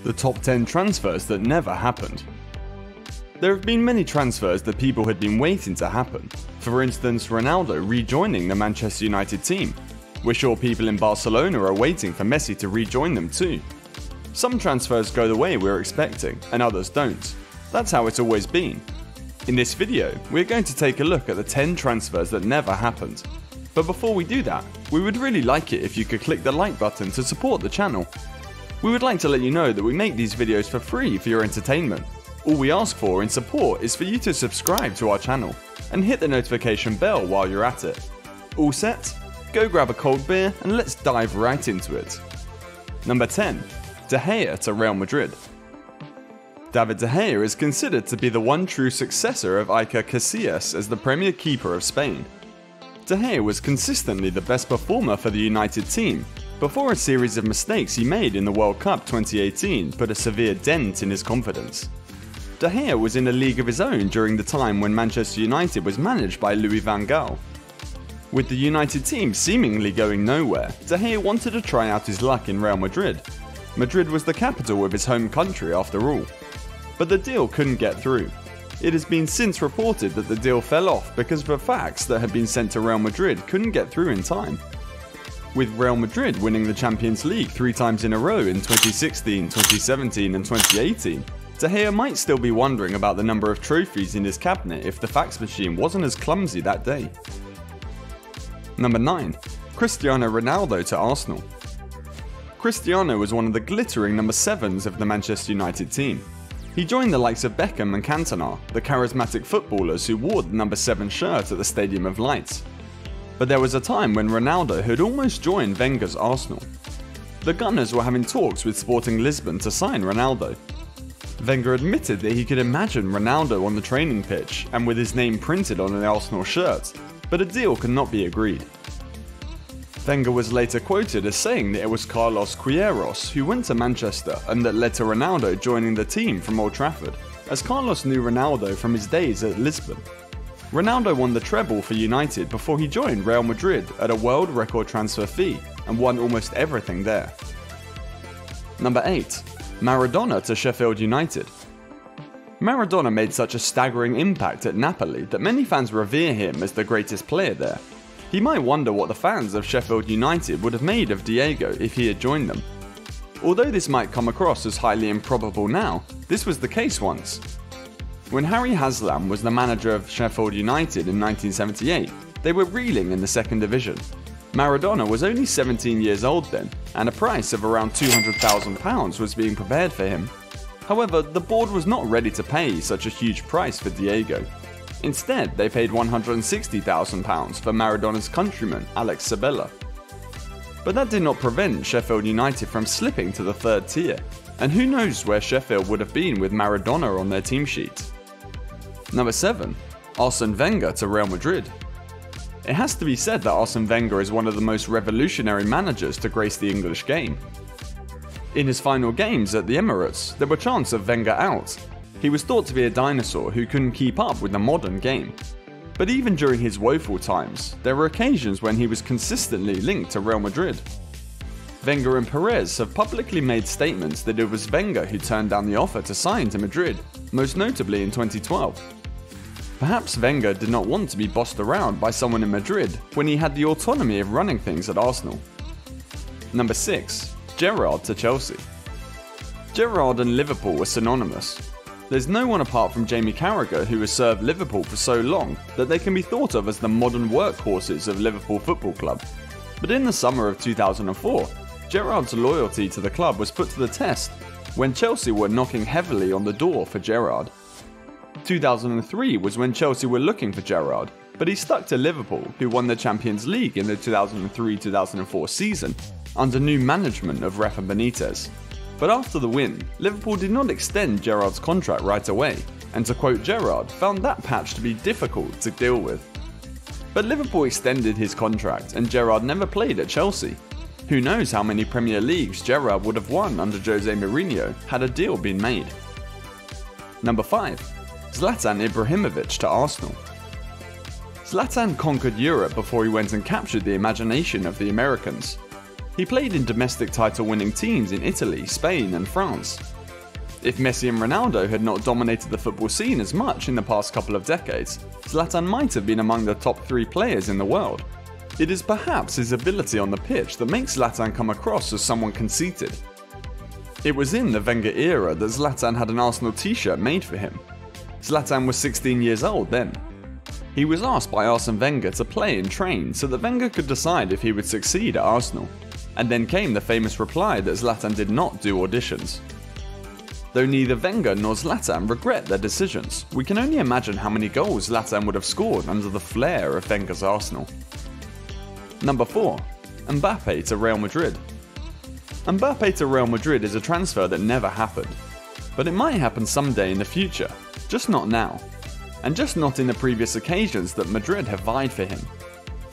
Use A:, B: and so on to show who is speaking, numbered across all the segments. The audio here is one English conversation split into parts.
A: The top 10 transfers that never happened. There have been many transfers that people had been waiting to happen. For instance, Ronaldo rejoining the Manchester United team. We're sure people in Barcelona are waiting for Messi to rejoin them too. Some transfers go the way we're expecting, and others don't. That's how it's always been. In this video, we're going to take a look at the 10 transfers that never happened. But before we do that, we would really like it if you could click the like button to support the channel. We would like to let you know that we make these videos for free for your entertainment. All we ask for in support is for you to subscribe to our channel and hit the notification bell while you're at it. All set? Go grab a cold beer and let's dive right into it. Number 10. De Gea to Real Madrid. David De Gea is considered to be the one true successor of Iker Casillas as the Premier Keeper of Spain. De Gea was consistently the best performer for the United team, before a series of mistakes he made in the World Cup 2018 put a severe dent in his confidence. De Gea was in a league of his own during the time when Manchester United was managed by Louis van Gaal. With the United team seemingly going nowhere, De Gea wanted to try out his luck in Real Madrid. Madrid was the capital of his home country after all. But the deal couldn't get through. It has been since reported that the deal fell off because the fax that had been sent to Real Madrid couldn't get through in time. With Real Madrid winning the Champions League 3 times in a row in 2016, 2017 and 2018, De Gea might still be wondering about the number of trophies in his cabinet if the fax machine wasn't as clumsy that day. Number 9. Cristiano Ronaldo to Arsenal. Cristiano was one of the glittering number 7s of the Manchester United team. He joined the likes of Beckham and Cantona, the charismatic footballers who wore the number 7 shirt at the Stadium of Light. But there was a time when Ronaldo had almost joined Wenger's Arsenal. The Gunners were having talks with Sporting Lisbon to sign Ronaldo. Wenger admitted that he could imagine Ronaldo on the training pitch and with his name printed on an Arsenal shirt, but a deal could not be agreed. Wenger was later quoted as saying that it was Carlos Queiroz who went to Manchester and that led to Ronaldo joining the team from Old Trafford, as Carlos knew Ronaldo from his days at Lisbon. Ronaldo won the treble for United before he joined Real Madrid at a world record transfer fee and won almost everything there. Number 8. Maradona to Sheffield United. Maradona made such a staggering impact at Napoli that many fans revere him as the greatest player there. He might wonder what the fans of Sheffield United would have made of Diego if he had joined them. Although this might come across as highly improbable now, this was the case once. When Harry Haslam was the manager of Sheffield United in 1978, they were reeling in the second division. Maradona was only 17 years old then, and a price of around £200,000 was being prepared for him. However, the board was not ready to pay such a huge price for Diego. Instead, they paid £160,000 for Maradona's countryman, Alex Sabella. But that did not prevent Sheffield United from slipping to the 3rd tier, and who knows where Sheffield would have been with Maradona on their team sheet. Number 7. Arsene Wenger to Real Madrid. It has to be said that Arsene Wenger is one of the most revolutionary managers to grace the English game. In his final games at the Emirates, there were chants of Wenger out. He was thought to be a dinosaur who couldn't keep up with the modern game. But even during his woeful times, there were occasions when he was consistently linked to Real Madrid. Wenger and Perez have publicly made statements that it was Wenger who turned down the offer to sign to Madrid, most notably in 2012. Perhaps Wenger did not want to be bossed around by someone in Madrid when he had the autonomy of running things at Arsenal. Number 6. Gerrard to Chelsea. Gerrard and Liverpool were synonymous. There's no one apart from Jamie Carragher who has served Liverpool for so long that they can be thought of as the modern workhorses of Liverpool Football Club. But in the summer of 2004, Gerrard's loyalty to the club was put to the test when Chelsea were knocking heavily on the door for Gerrard. 2003 was when Chelsea were looking for Gerrard, but he stuck to Liverpool, who won the Champions League in the 2003-2004 season under new management of Rafa Benitez. But after the win, Liverpool did not extend Gerrard's contract right away, and to quote Gerrard, found that patch to be difficult to deal with. But Liverpool extended his contract and Gerrard never played at Chelsea. Who knows how many Premier Leagues Gerrard would have won under Jose Mourinho had a deal been made. Number 5. Zlatan Ibrahimovic to Arsenal. Zlatan conquered Europe before he went and captured the imagination of the Americans. He played in domestic title-winning teams in Italy, Spain and France. If Messi and Ronaldo had not dominated the football scene as much in the past couple of decades, Zlatan might have been among the top 3 players in the world. It is perhaps his ability on the pitch that makes Zlatan come across as someone conceited. It was in the Wenger era that Zlatan had an Arsenal t-shirt made for him. Zlatan was 16 years old then. He was asked by Arsene Wenger to play and train so that Wenger could decide if he would succeed at Arsenal. And then came the famous reply that Zlatan did not do auditions. Though neither Wenger nor Zlatan regret their decisions, we can only imagine how many goals Zlatan would have scored under the flair of Wenger's Arsenal. Number 4. Mbappe to Real Madrid. Mbappe to Real Madrid is a transfer that never happened. But it might happen someday in the future, just not now. And just not in the previous occasions that Madrid have vied for him.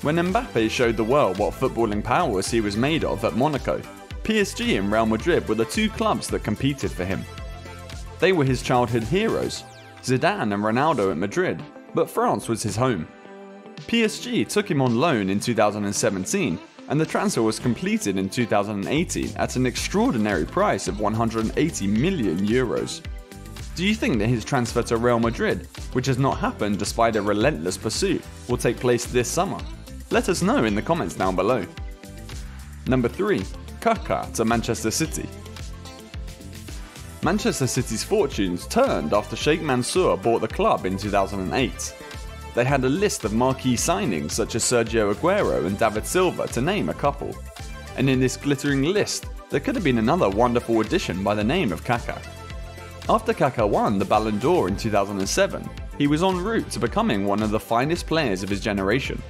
A: When Mbappe showed the world what footballing powers he was made of at Monaco, PSG and Real Madrid were the 2 clubs that competed for him. They were his childhood heroes, Zidane and Ronaldo at Madrid, but France was his home. PSG took him on loan in 2017, and the transfer was completed in 2018 at an extraordinary price of 180 million euros. Do you think that his transfer to Real Madrid, which has not happened despite a relentless pursuit, will take place this summer? Let us know in the comments down below. Number 3. Kaká to Manchester City. Manchester City's fortunes turned after Sheikh Mansour bought the club in 2008. They had a list of marquee signings such as Sergio Aguero and David Silva, to name a couple. And in this glittering list, there could have been another wonderful addition by the name of Kaká. After Kaká won the Ballon d'Or in 2007, he was en route to becoming one of the finest players of his generation.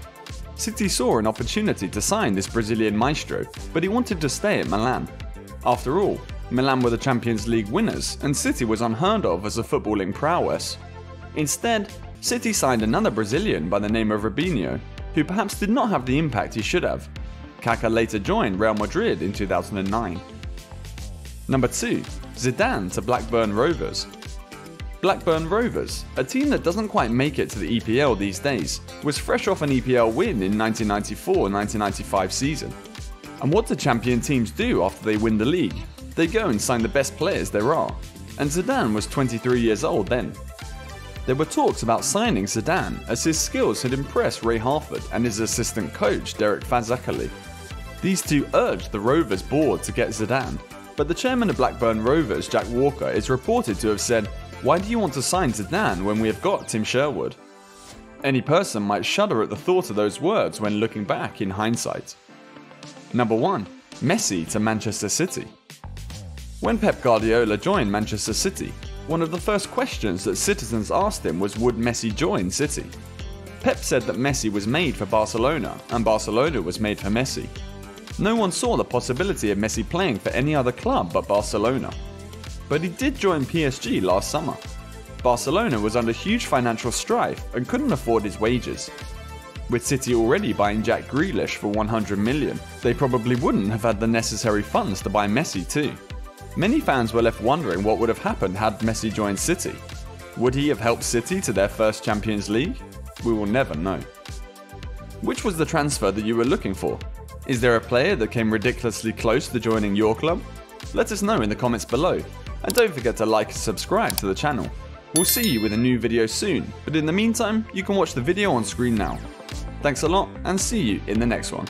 A: City saw an opportunity to sign this Brazilian maestro, but he wanted to stay at Milan. After all, Milan were the Champions League winners, and City was unheard of as a footballing prowess. Instead, City signed another Brazilian by the name of Robinho, who perhaps did not have the impact he should have. Kaká later joined Real Madrid in 2009. Number 2. Zidane to Blackburn Rovers. Blackburn Rovers, a team that doesn't quite make it to the EPL these days, was fresh off an EPL win in 1994-1995 season. And what do champion teams do after they win the league? They go and sign the best players there are, and Zidane was 23 years old then. There were talks about signing Zidane as his skills had impressed Ray Harford and his assistant coach Derek Fazakali. These two urged the Rovers board to get Zidane, but the chairman of Blackburn Rovers, Jack Walker, is reported to have said, "Why do you want to sign Zidane when we have got Tim Sherwood?" Any person might shudder at the thought of those words when looking back in hindsight. Number 1. Messi to Manchester City. When Pep Guardiola joined Manchester City, one of the first questions that citizens asked him was, would Messi join City? Pep said that Messi was made for Barcelona and Barcelona was made for Messi. No one saw the possibility of Messi playing for any other club but Barcelona. But he did join PSG last summer. Barcelona was under huge financial strife and couldn't afford his wages. With City already buying Jack Grealish for 100 million, they probably wouldn't have had the necessary funds to buy Messi too. Many fans were left wondering what would have happened had Messi joined City. Would he have helped City to their first Champions League? We will never know. Which was the transfer that you were looking for? Is there a player that came ridiculously close to joining your club? Let us know in the comments below, and don't forget to like and subscribe to the channel. We'll see you with a new video soon, but in the meantime, you can watch the video on screen now. Thanks a lot, and see you in the next one.